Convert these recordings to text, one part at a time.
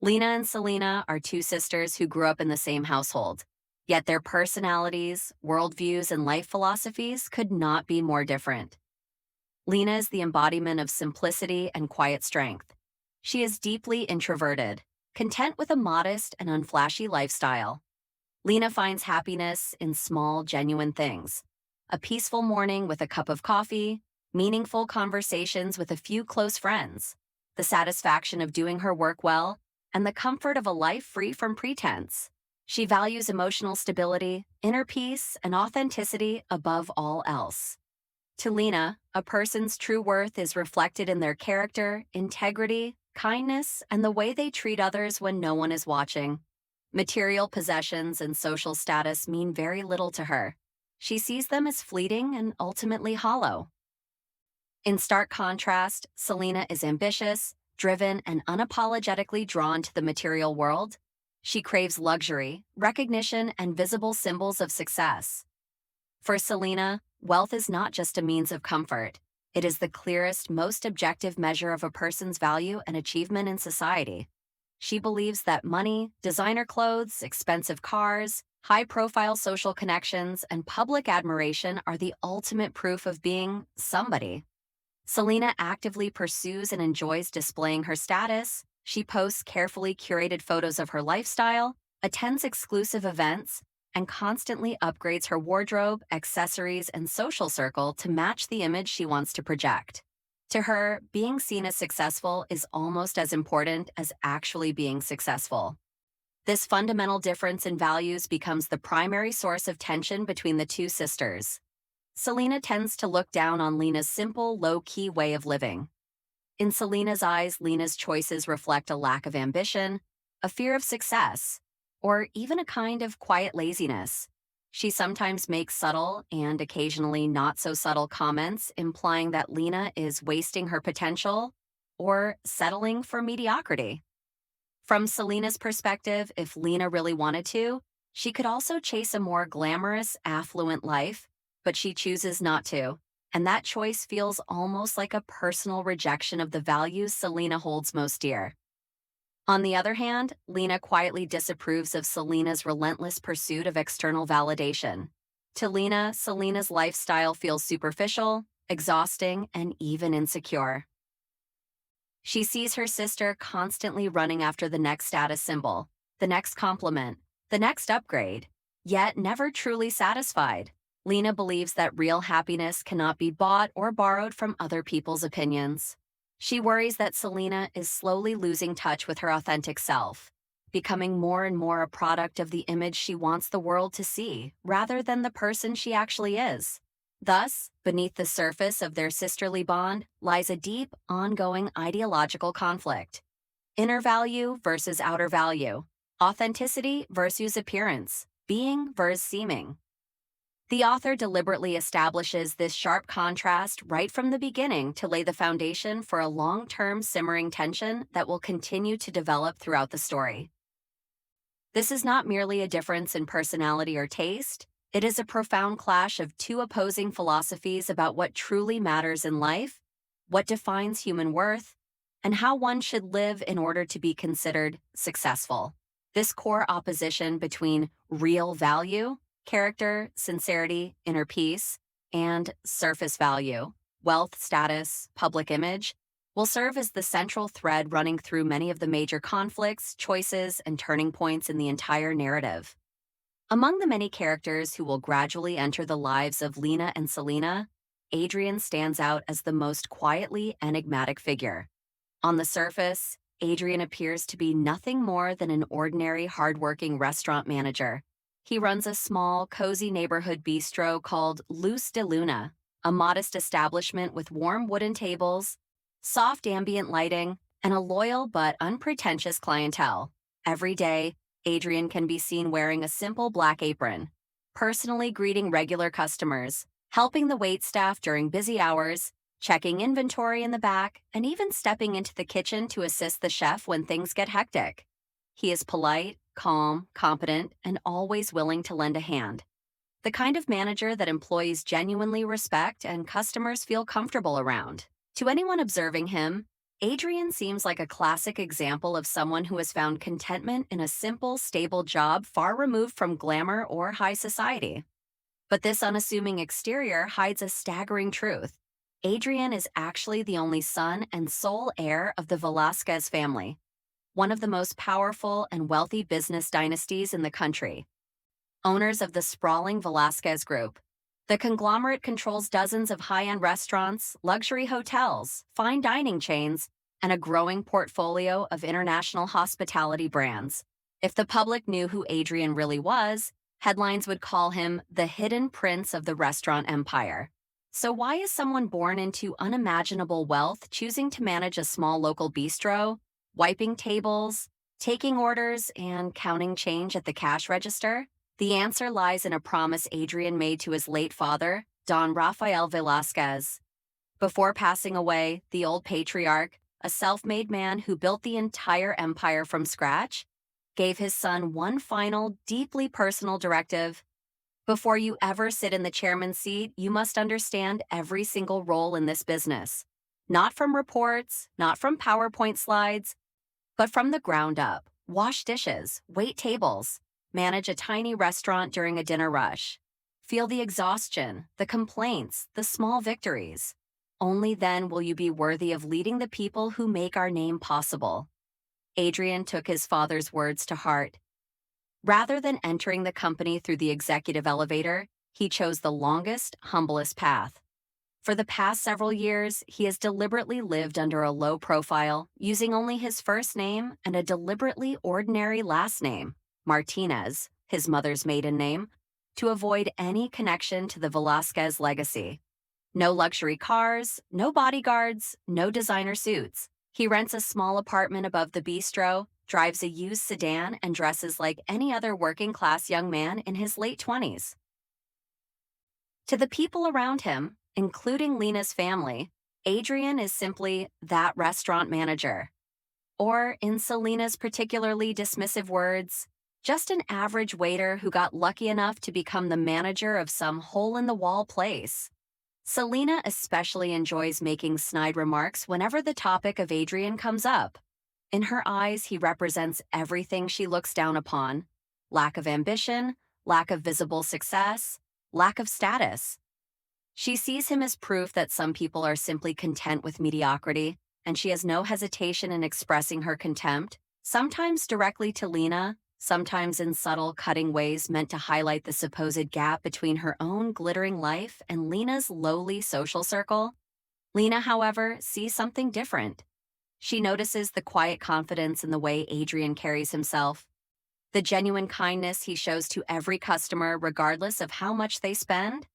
Lina and Selena are two sisters who grew up in the same household, yet their personalities, worldviews, and life philosophies could not be more different. Lina is the embodiment of simplicity and quiet strength. She is deeply introverted, content with a modest and unflashy lifestyle. Lina finds happiness in small, genuine things: a peaceful morning with a cup of coffee, meaningful conversations with a few close friends, the satisfaction of doing her work well, and the comfort of a life free from pretense. She values emotional stability, inner peace, and authenticity above all else. To Lina, a person's true worth is reflected in their character, integrity, kindness, and the way they treat others when no one is watching. Material possessions and social status mean very little to her. She sees them as fleeting and ultimately hollow. In stark contrast, Selena is ambitious, driven, and unapologetically drawn to the material world. She craves luxury, recognition, and visible symbols of success. For Selena, wealth is not just a means of comfort. It is the clearest, most objective measure of a person's value and achievement in society. She believes that money, designer clothes, expensive cars, high-profile social connections, and public admiration are the ultimate proof of being somebody. Selena actively pursues and enjoys displaying her status. She posts carefully curated photos of her lifestyle, attends exclusive events, and constantly upgrades her wardrobe, accessories, and social circle to match the image she wants to project. To her, being seen as successful is almost as important as actually being successful. This fundamental difference in values becomes the primary source of tension between the two sisters. Selena tends to look down on Lina's simple, low-key way of living. In Selena's eyes, Lina's choices reflect a lack of ambition, a fear of success, or even a kind of quiet laziness. She sometimes makes subtle and occasionally not so subtle comments implying that Lina is wasting her potential or settling for mediocrity. From Selena's perspective, if Lina really wanted to, she could also chase a more glamorous, affluent life, but she chooses not to, and that choice feels almost like a personal rejection of the values Selena holds most dear. On the other hand, Lina quietly disapproves of Selena's relentless pursuit of external validation. To Lina, Selena's lifestyle feels superficial, exhausting, and even insecure. She sees her sister constantly running after the next status symbol, the next compliment, the next upgrade, yet never truly satisfied. Lina believes that real happiness cannot be bought or borrowed from other people's opinions. She worries that Selena is slowly losing touch with her authentic self, becoming more and more a product of the image she wants the world to see, rather than the person she actually is. Thus, beneath the surface of their sisterly bond lies a deep, ongoing ideological conflict. Inner value versus outer value, authenticity versus appearance, being versus seeming. The author deliberately establishes this sharp contrast right from the beginning to lay the foundation for a long-term simmering tension that will continue to develop throughout the story. This is not merely a difference in personality or taste. It is a profound clash of two opposing philosophies about what truly matters in life, what defines human worth, and how one should live in order to be considered successful. This core opposition between real value, character, sincerity, inner peace, and surface value, wealth, status, public image, will serve as the central thread running through many of the major conflicts, choices, and turning points in the entire narrative. Among the many characters who will gradually enter the lives of Lina and Selena, Adrian stands out as the most quietly enigmatic figure. On the surface, Adrian appears to be nothing more than an ordinary, hardworking restaurant manager. He runs a small, cozy neighborhood bistro called Luz de Luna, a modest establishment with warm wooden tables, soft ambient lighting, and a loyal but unpretentious clientele. Every day, Adrian can be seen wearing a simple black apron, personally greeting regular customers, helping the waitstaff during busy hours, checking inventory in the back, and even stepping into the kitchen to assist the chef when things get hectic. He is polite, calm, competent, and always willing to lend a hand. The kind of manager that employees genuinely respect and customers feel comfortable around. To anyone observing him, Adrian seems like a classic example of someone who has found contentment in a simple, stable job far removed from glamour or high society. But this unassuming exterior hides a staggering truth. Adrian is actually the only son and sole heir of the Velasquez family, one of the most powerful and wealthy business dynasties in the country. Owners of the sprawling Velasquez Group, the conglomerate controls dozens of high-end restaurants, luxury hotels, fine dining chains, and a growing portfolio of international hospitality brands. If the public knew who Adrian really was, headlines would call him the hidden prince of the restaurant empire. So why is someone born into unimaginable wealth choosing to manage a small local bistro, wiping tables, taking orders, and counting change at the cash register? The answer lies in a promise Adrian made to his late father, Don Rafael Velasquez. Before passing away, the old patriarch, a self-made man who built the entire empire from scratch, gave his son one final, deeply personal directive. Before you ever sit in the chairman's seat, you must understand every single role in this business. Not from reports, not from PowerPoint slides, but from the ground up. Wash dishes, wait tables, manage a tiny restaurant during a dinner rush. Feel the exhaustion, the complaints, the small victories. Only then will you be worthy of leading the people who make our name possible. Adrian took his father's words to heart. Rather than entering the company through the executive elevator, he chose the longest, humblest path. For the past several years, he has deliberately lived under a low profile, using only his first name and a deliberately ordinary last name, Martinez, his mother's maiden name, to avoid any connection to the Velasquez legacy. No luxury cars, no bodyguards, no designer suits. He rents a small apartment above the bistro, drives a used sedan, and dresses like any other working-class young man in his late 20s. To the people around him, including Lina's family, Adrian is simply that restaurant manager. Or, in Selena's particularly dismissive words, just an average waiter who got lucky enough to become the manager of some hole-in-the-wall place. Selena especially enjoys making snide remarks whenever the topic of Adrian comes up. In her eyes, he represents everything she looks down upon: lack of ambition, lack of visible success, lack of status. She sees him as proof that some people are simply content with mediocrity, and she has no hesitation in expressing her contempt, sometimes directly to Lina, sometimes in subtle, cutting ways meant to highlight the supposed gap between her own glittering life and Lina's lowly social circle. Lina, however, sees something different. She notices the quiet confidence in the way Adrian carries himself, the genuine kindness he shows to every customer regardless of how much they spend,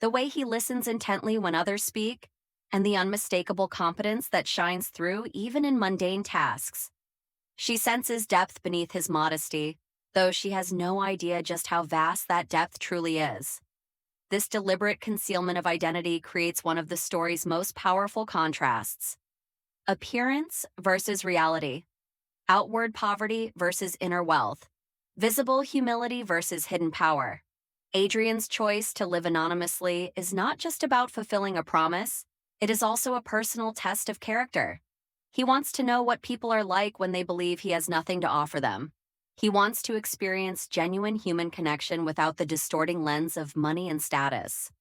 the way he listens intently when others speak, and the unmistakable competence that shines through even in mundane tasks. She senses depth beneath his modesty, though she has no idea just how vast that depth truly is. This deliberate concealment of identity creates one of the story's most powerful contrasts. Appearance versus reality. Outward poverty versus inner wealth. Visible humility versus hidden power. Adrian's choice to live anonymously is not just about fulfilling a promise, it is also a personal test of character. He wants to know what people are like when they believe he has nothing to offer them. He wants to experience genuine human connection without the distorting lens of money and status.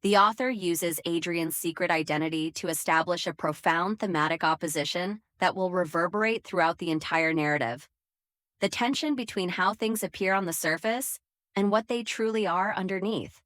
The author uses Adrian's secret identity to establish a profound thematic opposition that will reverberate throughout the entire narrative. The tension between how things appear on the surface and what they truly are underneath.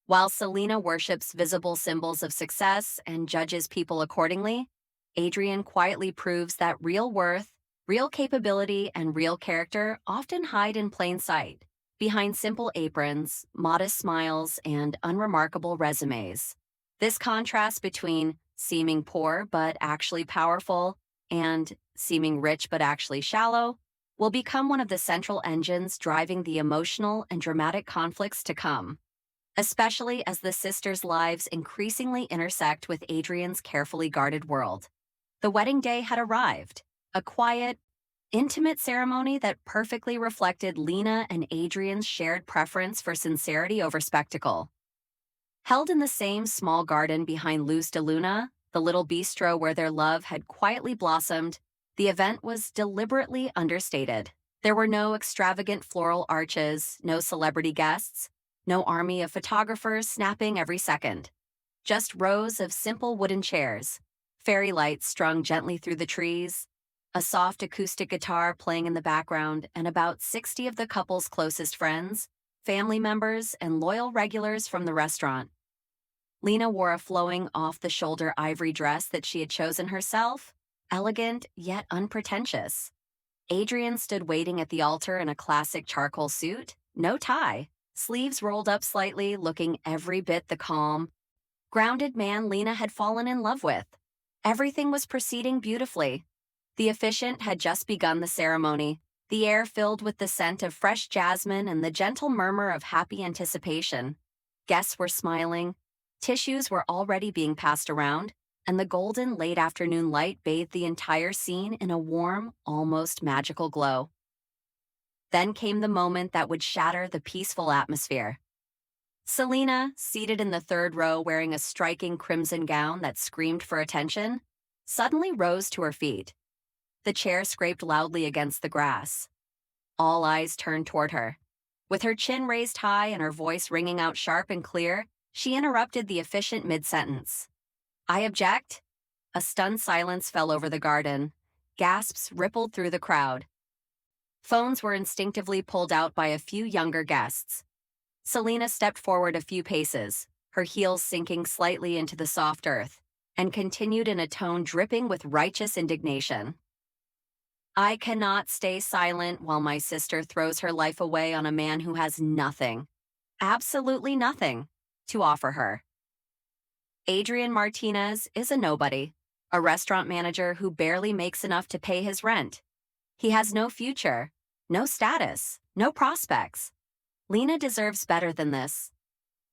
While Selena worships visible symbols of success and judges people accordingly, Adrian quietly proves that real worth, real capability, and real character often hide in plain sight, behind simple aprons, modest smiles, and unremarkable resumes. This contrast between seeming poor but actually powerful and seeming rich but actually shallow will become one of the central engines driving the emotional and dramatic conflicts to come, especially as the sisters' lives increasingly intersect with Adrian's carefully guarded world. The wedding day had arrived, a quiet, intimate ceremony that perfectly reflected Lina and Adrian's shared preference for sincerity over spectacle. Held in the same small garden behind Luz de Luna, the little bistro where their love had quietly blossomed, the event was deliberately understated. There were no extravagant floral arches, no celebrity guests, no army of photographers snapping every second. Just rows of simple wooden chairs, fairy lights strung gently through the trees, a soft acoustic guitar playing in the background, and about 60 of the couple's closest friends, family members, and loyal regulars from the restaurant. Lina wore a flowing off-the-shoulder ivory dress that she had chosen herself, elegant yet unpretentious. Adrian stood waiting at the altar in a classic charcoal suit, no tie, sleeves rolled up slightly, looking every bit the calm, grounded man Lina had fallen in love with. Everything was proceeding beautifully. The officiant had just begun the ceremony, the air filled with the scent of fresh jasmine and the gentle murmur of happy anticipation. Guests were smiling, tissues were already being passed around, and the golden late afternoon light bathed the entire scene in a warm, almost magical glow. Then came the moment that would shatter the peaceful atmosphere. Selena, seated in the third row wearing a striking crimson gown that screamed for attention, suddenly rose to her feet. The chair scraped loudly against the grass. All eyes turned toward her. With her chin raised high and her voice ringing out sharp and clear, she interrupted the officiant mid-sentence. "I object." A stunned silence fell over the garden. Gasps rippled through the crowd. Phones were instinctively pulled out by a few younger guests. Selena stepped forward a few paces, her heels sinking slightly into the soft earth, and continued in a tone dripping with righteous indignation. "I cannot stay silent while my sister throws her life away on a man who has nothing, absolutely nothing, to offer her. Adrian Martinez is a nobody, a restaurant manager who barely makes enough to pay his rent. He has no future, no status, no prospects. Lina deserves better than this.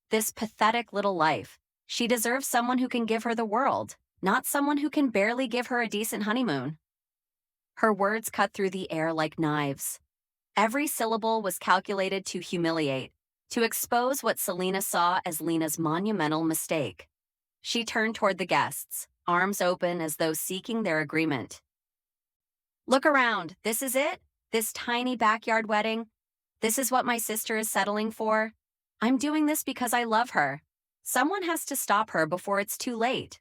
This pathetic little life. She deserves someone who can give her the world, not someone who can barely give her a decent honeymoon." Her words cut through the air like knives. Every syllable was calculated to humiliate, to expose what Selena saw as Lina's monumental mistake. She turned toward the guests, arms open as though seeking their agreement. "Look around. This is it? This tiny backyard wedding? This is what my sister is settling for? I'm doing this because I love her. Someone has to stop her before it's too late."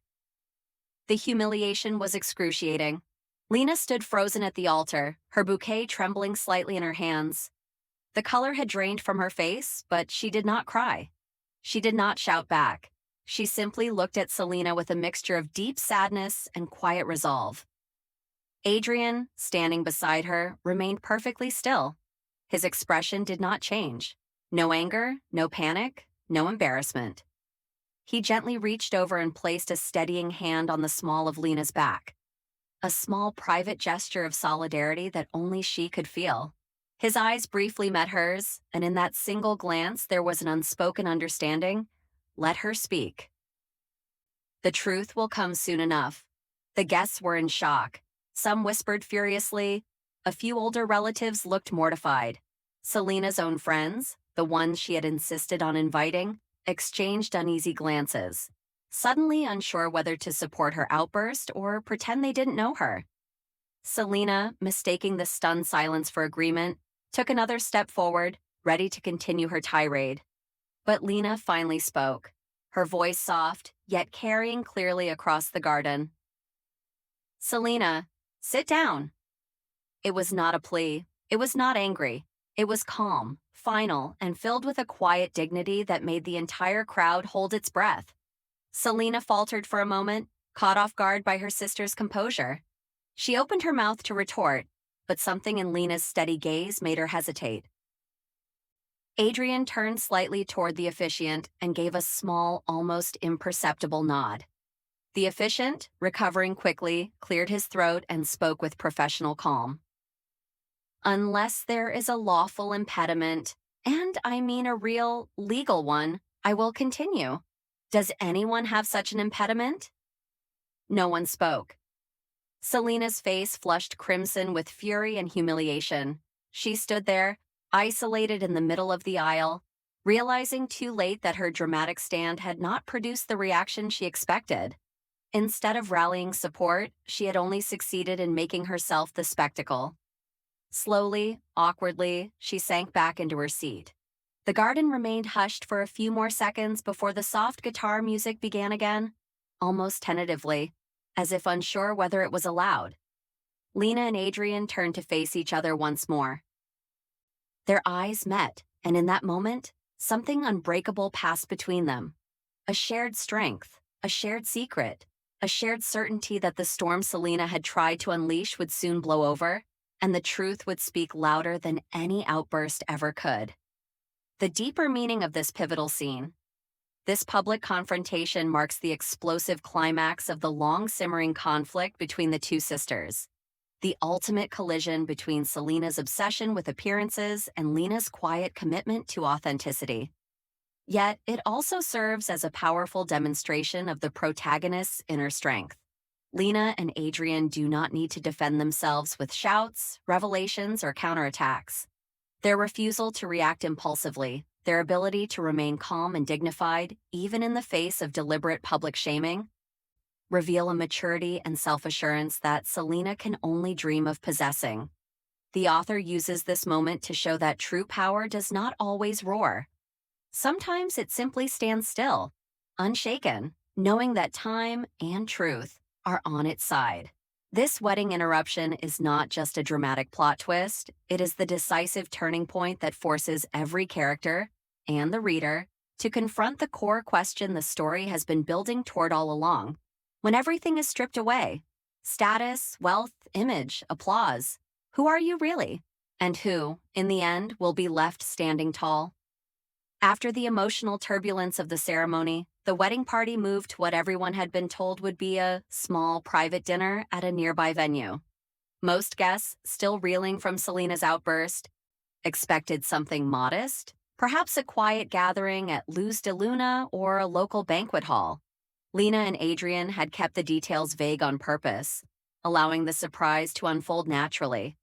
The humiliation was excruciating. Lina stood frozen at the altar, her bouquet trembling slightly in her hands. The color had drained from her face, but she did not cry. She did not shout back. She simply looked at Selena with a mixture of deep sadness and quiet resolve. Adrian, standing beside her, remained perfectly still. His expression did not change. No anger, no panic, no embarrassment. He gently reached over and placed a steadying hand on the small of Lina's back. A small private gesture of solidarity that only she could feel. His eyes briefly met hers, and in that single glance there was an unspoken understanding. Let her speak. The truth will come soon enough. The guests were in shock. Some whispered furiously. A few older relatives looked mortified. Selena's own friends, the ones she had insisted on inviting, exchanged uneasy glances, suddenly unsure whether to support her outburst or pretend they didn't know her. Selena, mistaking the stunned silence for agreement, took another step forward, ready to continue her tirade. But Lina finally spoke, her voice soft, yet carrying clearly across the garden. "Selena, sit down." It was not a plea. It was not angry. It was calm, final, and filled with a quiet dignity that made the entire crowd hold its breath. Selena faltered for a moment, caught off guard by her sister's composure. She opened her mouth to retort, but something in Lina's steady gaze made her hesitate. Adrian turned slightly toward the officiant and gave a small, almost imperceptible nod. The officiant, recovering quickly, cleared his throat and spoke with professional calm. "Unless there is a lawful impediment, and I mean a real, legal one, I will continue. Does anyone have such an impediment?" No one spoke. Selena's face flushed crimson with fury and humiliation. She stood there, isolated in the middle of the aisle, realizing too late that her dramatic stand had not produced the reaction she expected. Instead of rallying support, she had only succeeded in making herself the spectacle. Slowly, awkwardly, she sank back into her seat. The garden remained hushed for a few more seconds before the soft guitar music began again, almost tentatively, as if unsure whether it was allowed. Lina and Adrian turned to face each other once more. Their eyes met, and in that moment, something unbreakable passed between them. A shared strength, a shared secret, a shared certainty that the storm Selena had tried to unleash would soon blow over, and the truth would speak louder than any outburst ever could. The deeper meaning of this pivotal scene. This public confrontation marks the explosive climax of the long-simmering conflict between the two sisters. The ultimate collision between Selena's obsession with appearances and Lina's quiet commitment to authenticity. Yet, it also serves as a powerful demonstration of the protagonist's inner strength. Lina and Adrian do not need to defend themselves with shouts, revelations, or counterattacks. Their refusal to react impulsively, their ability to remain calm and dignified, even in the face of deliberate public shaming, reveal a maturity and self-assurance that Selena can only dream of possessing. The author uses this moment to show that true power does not always roar. Sometimes it simply stands still, unshaken, knowing that time and truth are on its side. This wedding interruption is not just a dramatic plot twist, it is the decisive turning point that forces every character, and the reader, to confront the core question the story has been building toward all along. When everything is stripped away, status, wealth, image, applause, who are you really? And who, in the end, will be left standing tall? After the emotional turbulence of the ceremony, the wedding party moved to what everyone had been told would be a small private dinner at a nearby venue. Most guests, still reeling from Selena's outburst, expected something modest, perhaps a quiet gathering at Luz de Luna or a local banquet hall. Lina and Adrian had kept the details vague on purpose, allowing the surprise to unfold naturally.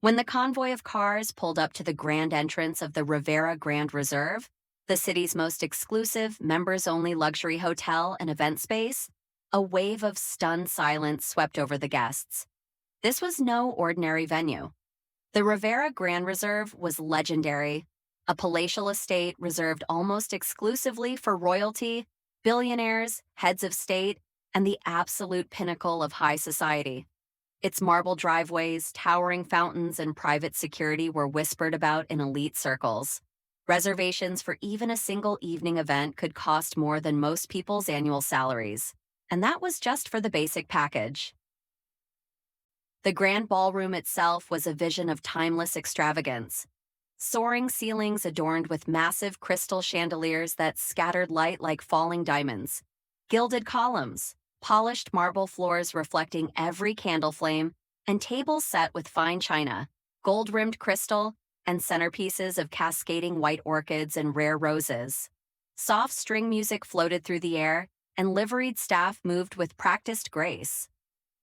When the convoy of cars pulled up to the grand entrance of the Rivera Grand Reserve, the city's most exclusive, members-only luxury hotel and event space, a wave of stunned silence swept over the guests. This was no ordinary venue. The Rivera Grand Reserve was legendary, a palatial estate reserved almost exclusively for royalty, billionaires, heads of state, and the absolute pinnacle of high society. Its marble driveways, towering fountains, and private security were whispered about in elite circles. Reservations for even a single evening event could cost more than most people's annual salaries, and that was just for the basic package. The grand ballroom itself was a vision of timeless extravagance. Soaring ceilings adorned with massive crystal chandeliers that scattered light like falling diamonds. Gilded columns, polished marble floors reflecting every candle flame, and tables set with fine china, gold-rimmed crystal, and centerpieces of cascading white orchids and rare roses. Soft string music floated through the air, and liveried staff moved with practiced grace.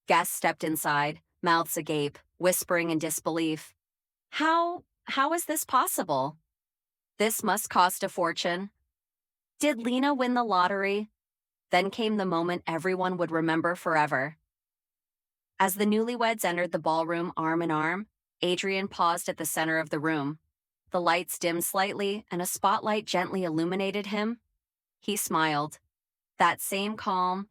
Guests stepped inside, mouths agape, whispering in disbelief. How is this possible? This must cost a fortune. Did Lina win the lottery? Then came the moment everyone would remember forever. As the newlyweds entered the ballroom arm in arm, Adrian paused at the center of the room. The lights dimmed slightly, and a spotlight gently illuminated him. He smiled. That same calm,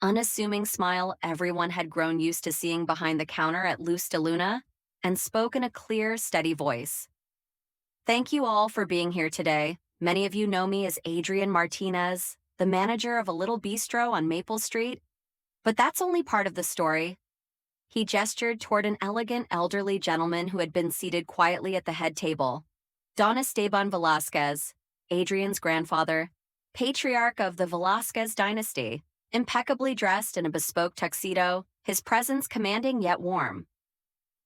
unassuming smile everyone had grown used to seeing behind the counter at Luz de Luna, and spoke in a clear, steady voice. Thank you all for being here today. Many of you know me as Adrian Martinez, the manager of a little bistro on Maple Street. But that's only part of the story. He gestured toward an elegant, elderly gentleman who had been seated quietly at the head table. Don Esteban Velázquez, Adrian's grandfather, patriarch of the Velázquez dynasty, impeccably dressed in a bespoke tuxedo, his presence commanding yet warm.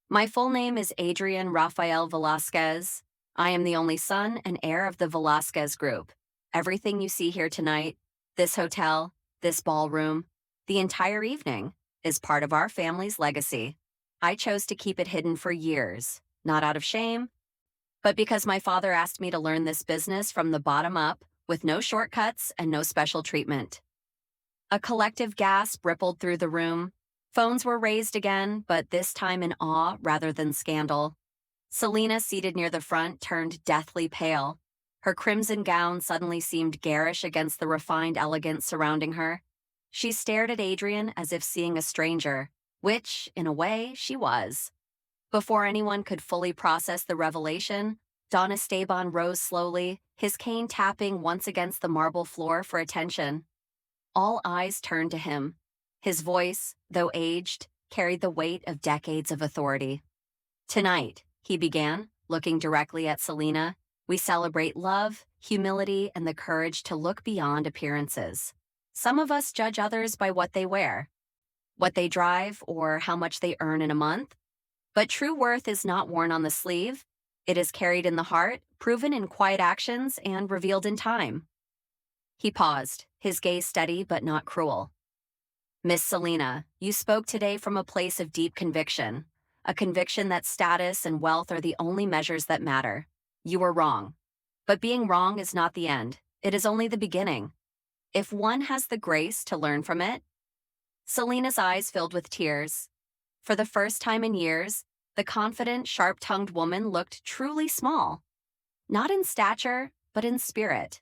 My full name is Adrian Rafael Velázquez. I am the only son and heir of the Velázquez group. Everything you see here tonight, this hotel, this ballroom, the entire evening, is part of our family's legacy. I chose to keep it hidden for years, not out of shame, but because my father asked me to learn this business from the bottom up, with no shortcuts and no special treatment. A collective gasp rippled through the room. Phones were raised again, but this time in awe rather than scandal. Selena, seated near the front, turned deathly pale. Her crimson gown suddenly seemed garish against the refined elegance surrounding her. She stared at Adrian as if seeing a stranger, which, in a way, she was. Before anyone could fully process the revelation, Don Esteban rose slowly, his cane tapping once against the marble floor for attention. All eyes turned to him. His voice, though aged, carried the weight of decades of authority. "Tonight," he began, looking directly at Selena, "we celebrate love, humility, and the courage to look beyond appearances. Some of us judge others by what they wear, what they drive, or how much they earn in a month. But true worth is not worn on the sleeve. It is carried in the heart, proven in quiet actions, and revealed in time." He paused, his gaze steady but not cruel. "Miss Selena, you spoke today from a place of deep conviction, a conviction that status and wealth are the only measures that matter. You were wrong. But being wrong is not the end. It is only the beginning. If one has the grace to learn from it." Selena's eyes filled with tears. For the first time in years, the confident, sharp-tongued woman looked truly small. Not in stature, but in spirit.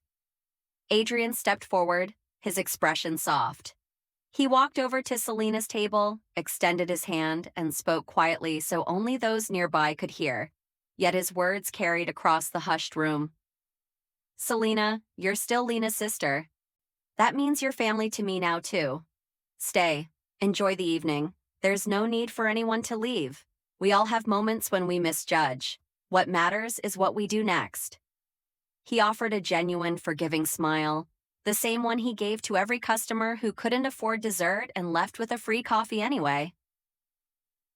Adrian stepped forward, his expression soft. He walked over to Selena's table, extended his hand, and spoke quietly so only those nearby could hear, yet his words carried across the hushed room. "Selena, you're still Lina's sister. That means you're family to me now, too. Stay. Enjoy the evening. There's no need for anyone to leave. We all have moments when we misjudge. What matters is what we do next." He offered a genuine, forgiving smile, the same one he gave to every customer who couldn't afford dessert and left with a free coffee anyway.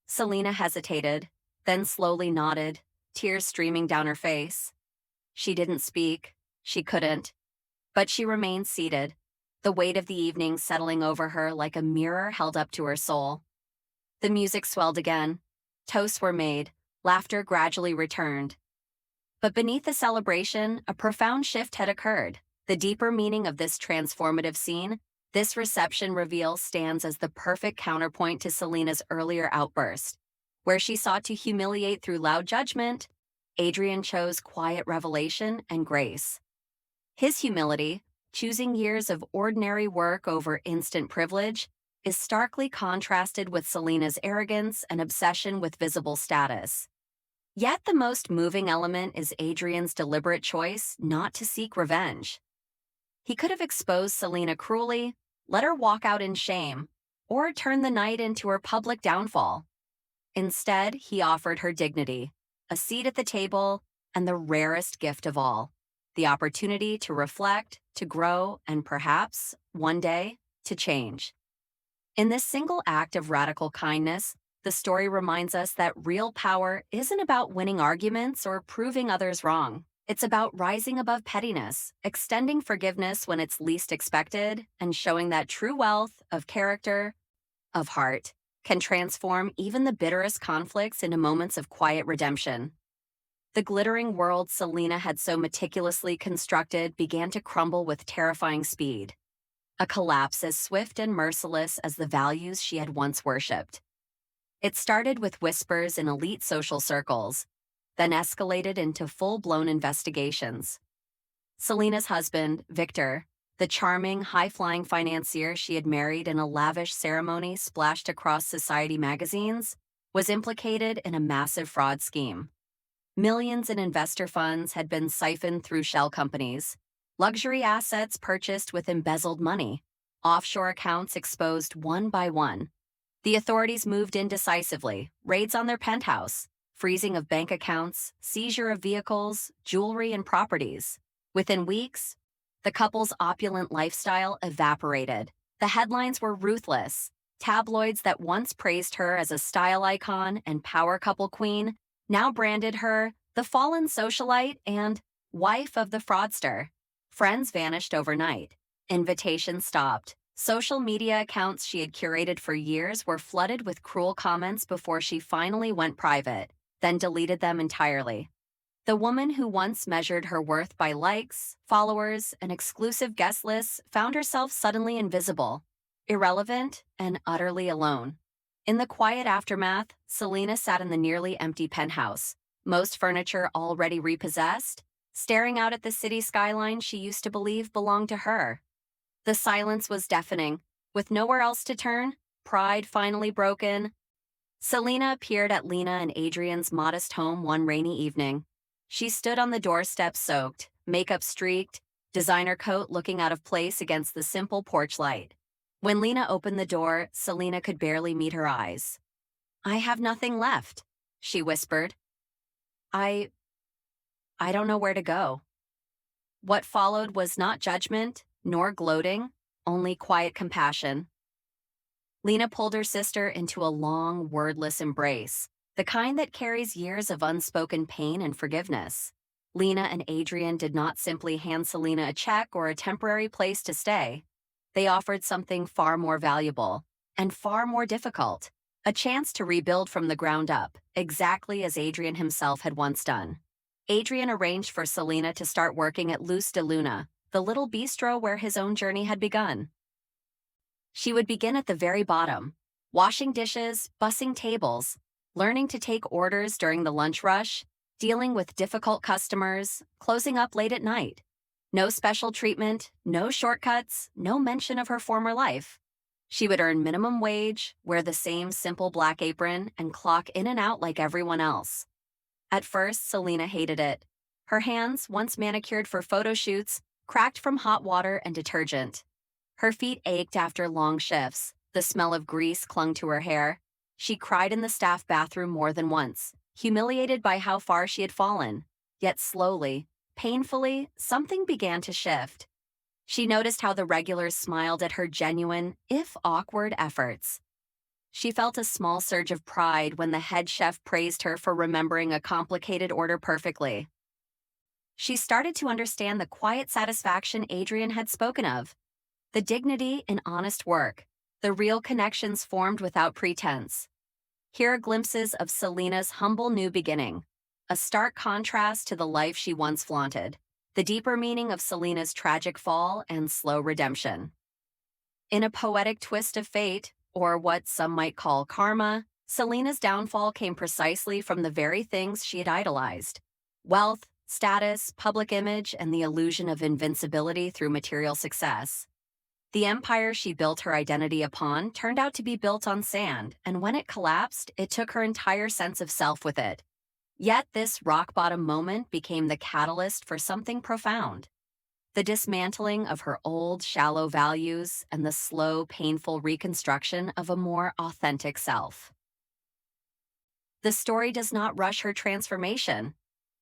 Selena hesitated, then slowly nodded, tears streaming down her face. She didn't speak. She couldn't. But she remained seated, the weight of the evening settling over her like a mirror held up to her soul. The music swelled again. Toasts were made. Laughter gradually returned. But beneath the celebration, a profound shift had occurred. The deeper meaning of this transformative scene, this reception reveal stands as the perfect counterpoint to Selena's earlier outburst. Where she sought to humiliate through loud judgment, Adrian chose quiet revelation and grace. His humility, choosing years of ordinary work over instant privilege, is starkly contrasted with Selena's arrogance and obsession with visible status. Yet the most moving element is Adrian's deliberate choice not to seek revenge. He could have exposed Selena cruelly, let her walk out in shame, or turn the night into her public downfall. Instead, he offered her dignity, a seat at the table, and the rarest gift of all, the opportunity to reflect, to grow, and perhaps, one day, to change. In this single act of radical kindness, the story reminds us that real power isn't about winning arguments or proving others wrong. It's about rising above pettiness, extending forgiveness when it's least expected, and showing that true wealth of character, of heart, can transform even the bitterest conflicts into moments of quiet redemption. The glittering world Selena had so meticulously constructed began to crumble with terrifying speed, a collapse as swift and merciless as the values she had once worshipped. It started with whispers in elite social circles, then escalated into full-blown investigations. Selena's husband, Victor, the charming, high-flying financier she had married in a lavish ceremony splashed across society magazines, was implicated in a massive fraud scheme. Millions in investor funds had been siphoned through shell companies, luxury assets purchased with embezzled money, offshore accounts exposed one by one. The authorities moved in decisively, raids on their penthouse, freezing of bank accounts, seizure of vehicles, jewelry, and properties. Within weeks, the couple's opulent lifestyle evaporated. The headlines were ruthless. Tabloids that once praised her as a style icon and power couple queen now branded her the fallen socialite and wife of the fraudster. Friends vanished overnight. Invitations stopped. Social media accounts she had curated for years were flooded with cruel comments before she finally went private, then deleted them entirely. The woman who once measured her worth by likes, followers, and exclusive guest lists found herself suddenly invisible. irrelevant, and utterly alone. In the quiet aftermath, Selena sat in the nearly empty penthouse, most furniture already repossessed, staring out at the city skyline she used to believe belonged to her. The silence was deafening. With nowhere else to turn, pride finally broken, Selena appeared at Lina and Adrian's modest home one rainy evening. She stood on the doorstep soaked, makeup streaked, designer coat looking out of place against the simple porch light. When Lina opened the door, Selena could barely meet her eyes. "I have nothing left," she whispered. I don't know where to go." What followed was not judgment, nor gloating, only quiet compassion. Lina pulled her sister into a long, wordless embrace, the kind that carries years of unspoken pain and forgiveness. Lina and Adrian did not simply hand Selena a check or a temporary place to stay. They offered something far more valuable and far more difficult, a chance to rebuild from the ground up, exactly as Adrian himself had once done. Adrian arranged for Selena to start working at SweetRevengeAudio, the little bistro where his own journey had begun. She would begin at the very bottom, washing dishes, bussing tables, learning to take orders during the lunch rush, dealing with difficult customers, closing up late at night. No special treatment, no shortcuts, no mention of her former life. She would earn minimum wage, wear the same simple black apron, and clock in and out like everyone else. At first, Selena hated it. Her hands, once manicured for photo shoots, cracked from hot water and detergent. Her feet ached after long shifts. The smell of grease clung to her hair. She cried in the staff bathroom more than once, humiliated by how far she had fallen. Yet slowly, painfully, something began to shift. She noticed how the regulars smiled at her genuine, if awkward, efforts. She felt a small surge of pride when the head chef praised her for remembering a complicated order perfectly. She started to understand the quiet satisfaction Adrian had spoken of. The dignity in honest work, the real connections formed without pretense. Here are glimpses of Selena's humble new beginning, a stark contrast to the life she once flaunted, the deeper meaning of Selena's tragic fall and slow redemption. In a poetic twist of fate, or what some might call karma, Selena's downfall came precisely from the very things she had idolized: wealth, status, public image, and the illusion of invincibility through material success. The empire she built her identity upon turned out to be built on sand, and when it collapsed, it took her entire sense of self with it. Yet this rock-bottom moment became the catalyst for something profound: the dismantling of her old, shallow values and the slow, painful reconstruction of a more authentic self. The story does not rush her transformation.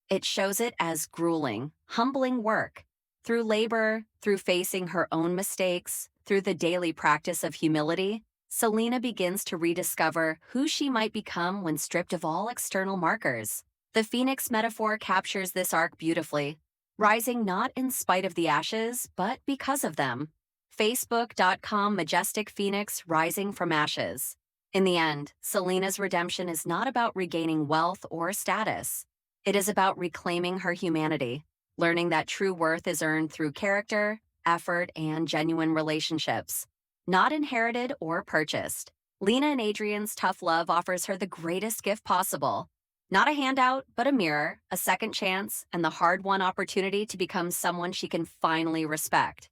It shows it as grueling, humbling work. Through labor, through facing her own mistakes, through the daily practice of humility, Selena begins to rediscover who she might become when stripped of all external markers. The phoenix metaphor captures this arc beautifully, rising not in spite of the ashes, but because of them. Facebook.com Majestic Phoenix Rising from Ashes. In the end, Selena's redemption is not about regaining wealth or status. It is about reclaiming her humanity, learning that true worth is earned through character, effort, and genuine relationships, not inherited or purchased. Lina and Adrian's tough love offers her the greatest gift possible. Not a handout, but a mirror, a second chance, and the hard-won opportunity to become someone she can finally respect.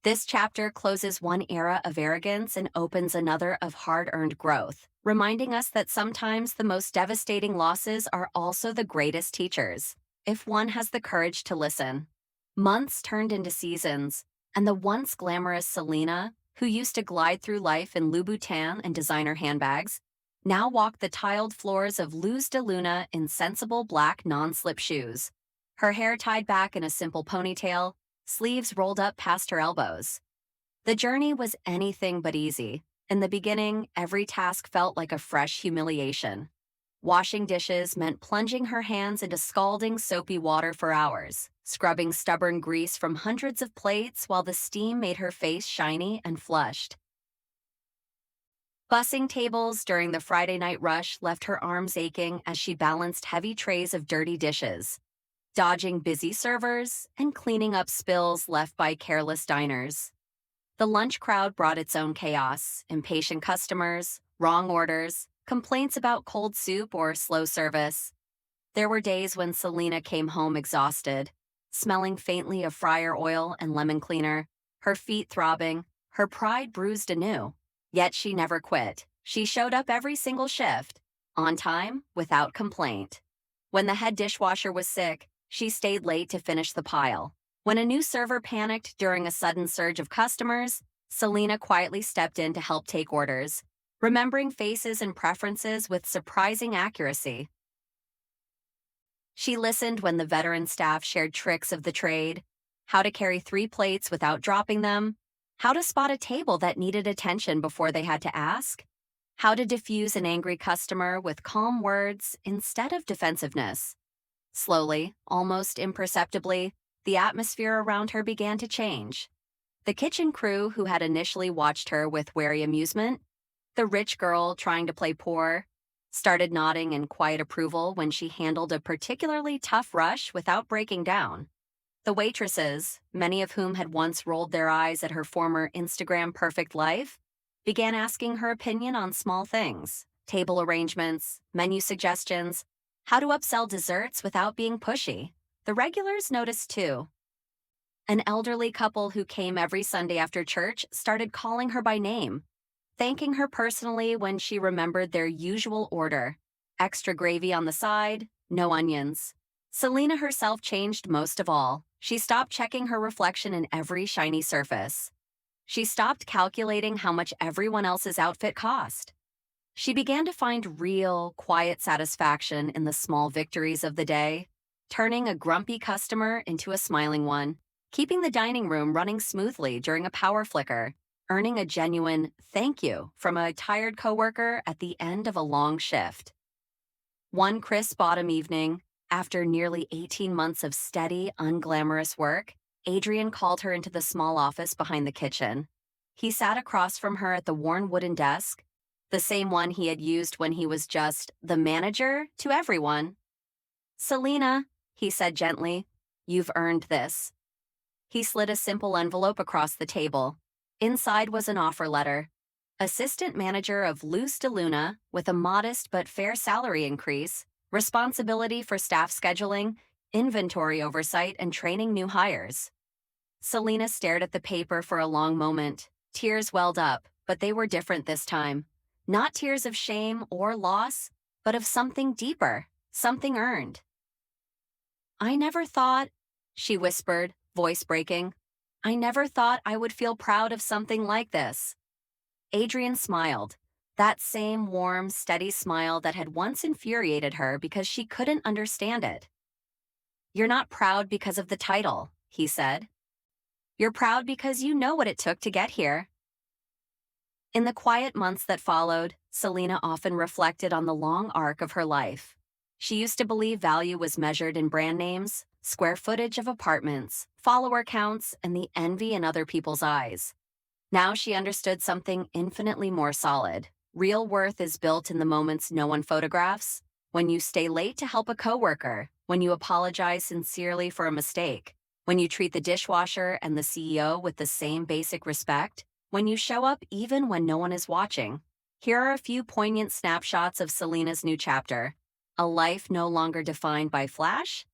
This chapter closes one era of arrogance and opens another of hard-earned growth, reminding us that sometimes the most devastating losses are also the greatest teachers, if one has the courage to listen. Months turned into seasons, and the once glamorous Selena, who used to glide through life in Louboutin and designer handbags, now walked the tiled floors of Luz de Luna in sensible black non-slip shoes. Her hair tied back in a simple ponytail, sleeves rolled up past her elbows. The journey was anything but easy. In the beginning, every task felt like a fresh humiliation. Washing dishes meant plunging her hands into scalding, soapy water for hours, scrubbing stubborn grease from hundreds of plates while the steam made her face shiny and flushed. Bussing tables during the Friday night rush left her arms aching as she balanced heavy trays of dirty dishes, dodging busy servers and cleaning up spills left by careless diners. The lunch crowd brought its own chaos: impatient customers, wrong orders, complaints about cold soup or slow service. There were days when Selena came home exhausted, smelling faintly of fryer oil and lemon cleaner, her feet throbbing, her pride bruised anew. Yet she never quit. She showed up every single shift, on time, without complaint. When the head dishwasher was sick, she stayed late to finish the pile. When a new server panicked during a sudden surge of customers, Selena quietly stepped in to help take orders, remembering faces and preferences with surprising accuracy. She listened when the veteran staff shared tricks of the trade: how to carry 3 plates without dropping them, how to spot a table that needed attention before they had to ask, how to diffuse an angry customer with calm words instead of defensiveness. Slowly, almost imperceptibly, the atmosphere around her began to change. The kitchen crew, who had initially watched her with wary amusement, the rich girl trying to play poor, started nodding in quiet approval when she handled a particularly tough rush without breaking down. The waitresses, many of whom had once rolled their eyes at her former Instagram perfect life, began asking her opinion on small things: table arrangements, menu suggestions, how to upsell desserts without being pushy. The regulars noticed too. An elderly couple who came every Sunday after church started calling her by name, thanking her personally when she remembered their usual order: extra gravy on the side, no onions. Selena herself changed most of all. She stopped checking her reflection in every shiny surface. She stopped calculating how much everyone else's outfit cost. She began to find real, quiet satisfaction in the small victories of the day, turning a grumpy customer into a smiling one, keeping the dining room running smoothly during a power flicker, earning a genuine thank you from a tired coworker at the end of a long shift. One crisp autumn evening, after nearly 18 months of steady, unglamorous work, Adrian called her into the small office behind the kitchen. He sat across from her at the worn wooden desk, the same one he had used when he was just the manager to everyone. "Selena," he said gently, "you've earned this." He slid a simple envelope across the table. Inside was an offer letter: assistant manager of Luna, with a modest but fair salary increase, responsibility for staff scheduling, inventory oversight, and training new hires. Selena stared at the paper for a long moment. Tears welled up, but they were different this time. Not tears of shame or loss, but of something deeper, something earned. "I never thought," she whispered, voice breaking, "I never thought I would feel proud of something like this." Adrian smiled, that same warm, steady smile that had once infuriated her because she couldn't understand it. "You're not proud because of the title," he said. "You're proud because you know what it took to get here." In the quiet months that followed, Selena often reflected on the long arc of her life. She used to believe value was measured in brand names, square footage of apartments, follower counts, and the envy in other people's eyes. Now she understood something infinitely more solid. Real worth is built in the moments no one photographs: when you stay late to help a coworker, when you apologize sincerely for a mistake, when you treat the dishwasher and the CEO with the same basic respect, when you show up even when no one is watching. Here are a few poignant snapshots of Selena's new chapter: a life no longer defined by flash,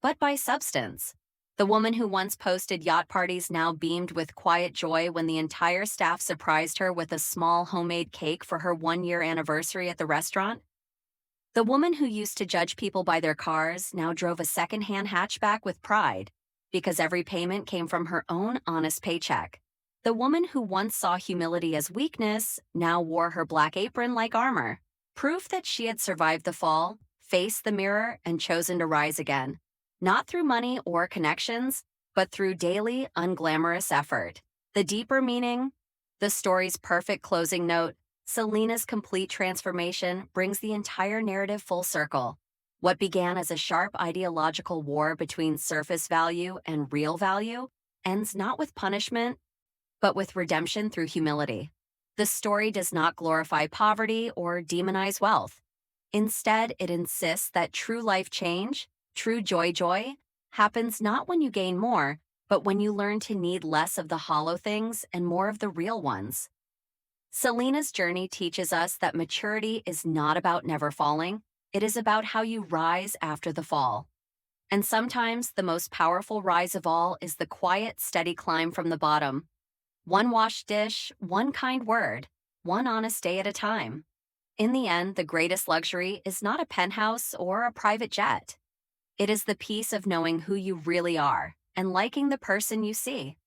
but by substance. The woman who once posted yacht parties now beamed with quiet joy when the entire staff surprised her with a small homemade cake for her 1-year anniversary at the restaurant. The woman who used to judge people by their cars now drove a second-hand hatchback with pride, because every payment came from her own honest paycheck. The woman who once saw humility as weakness now wore her black apron like armor, proof that she had survived the fall, faced the mirror, and chosen to rise again. Not through money or connections, but through daily, unglamorous effort. The deeper meaning, the story's perfect closing note: Selena's complete transformation brings the entire narrative full circle. What began as a sharp ideological war between surface value and real value ends not with punishment, but with redemption through humility. The story does not glorify poverty or demonize wealth. Instead, it insists that true life change, true joy, happens not when you gain more, but when you learn to need less of the hollow things and more of the real ones. Selena's journey teaches us that maturity is not about never falling, it is about how you rise after the fall. And sometimes the most powerful rise of all is the quiet, steady climb from the bottom. One washed dish, one kind word, one honest day at a time. In the end, the greatest luxury is not a penthouse or a private jet. It is the peace of knowing who you really are and liking the person you see.